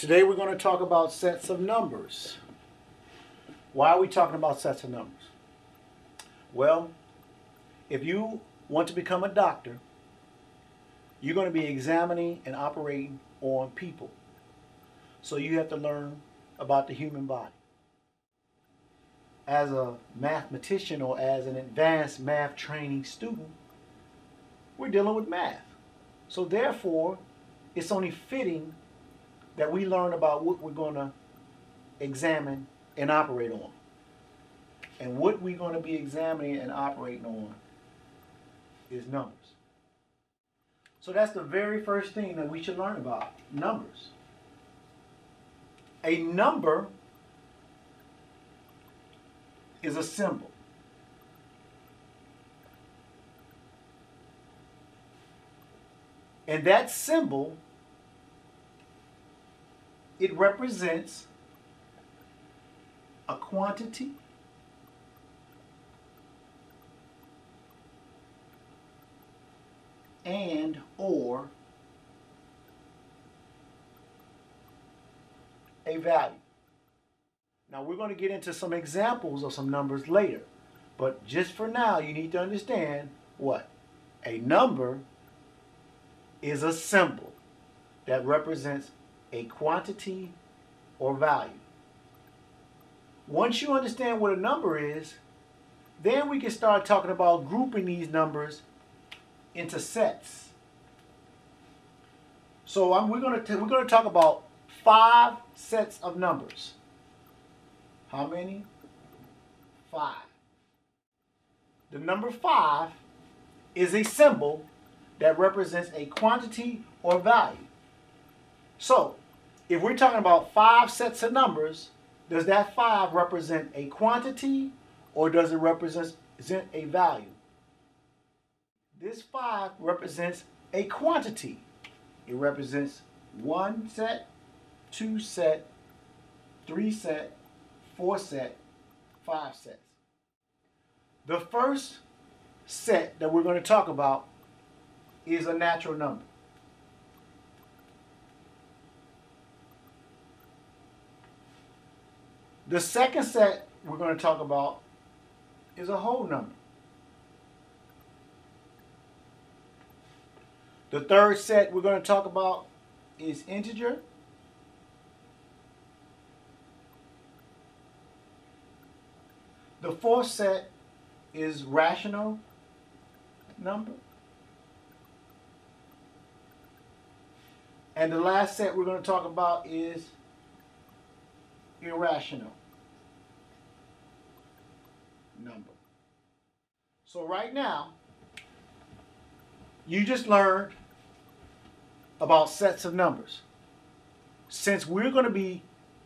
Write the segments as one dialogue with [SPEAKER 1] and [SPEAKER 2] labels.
[SPEAKER 1] Today we're going to talk about sets of numbers. Why are we talking about sets of numbers? Well, if you want to become a doctor, you're going to be examining and operating on people. So you have to learn about the human body. As a mathematician or as an advanced math training student, we're dealing with math. So therefore, it's only fitting that we learn about what we're going to examine and operate on. And what we're going to be examining and operating on is numbers. So that's the very first thing that we should learn about, numbers. A number is a symbol. And that symbol, it represents a quantity and or a value. Now we're going to get into some examples of some numbers later, but just for now you need to understand what? A number is a symbol that represents a quantity or value. Once you understand what a number is, then we can start talking about grouping these numbers into sets. So we're going to talk about 5 sets of numbers. How many? 5. The number 5 is a symbol that represents a quantity or value. So, if we're talking about 5 sets of numbers, does that 5 represent a quantity or does it represent a value? This 5 represents a quantity. It represents 1 set, 2 set, 3 set, 4 set, 5 sets. The first set that we're going to talk about is a natural number. The second set we're going to talk about is a whole number. The third set we're going to talk about is integer. The fourth set is rational number. And the last set we're going to talk about is irrational number. So right now, you just learned about sets of numbers. Since we're going to be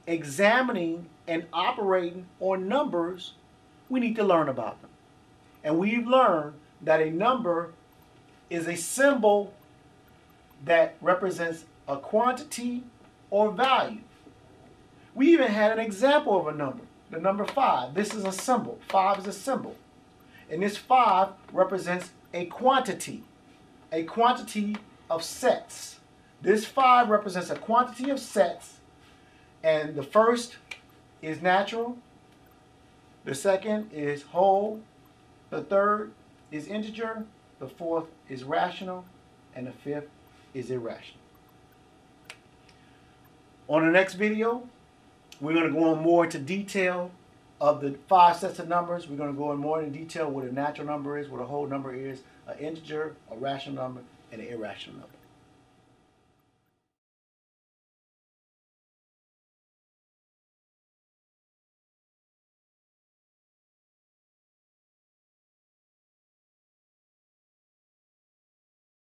[SPEAKER 1] examining and operating on numbers, we need to learn about them. And we've learned that a number is a symbol that represents a quantity or value. We even had an example of a number, the number 5. This is a symbol. 5 is a symbol. And this 5 represents a quantity of sets. This 5 represents a quantity of sets, and the first is natural, the second is whole, the third is integer, the fourth is rational, and the fifth is irrational. On the next video, we're going to go on more into detail of the 5 sets of numbers. We're going to go in more into detail what a natural number is, what a whole number is, an integer, a rational number, and an irrational number.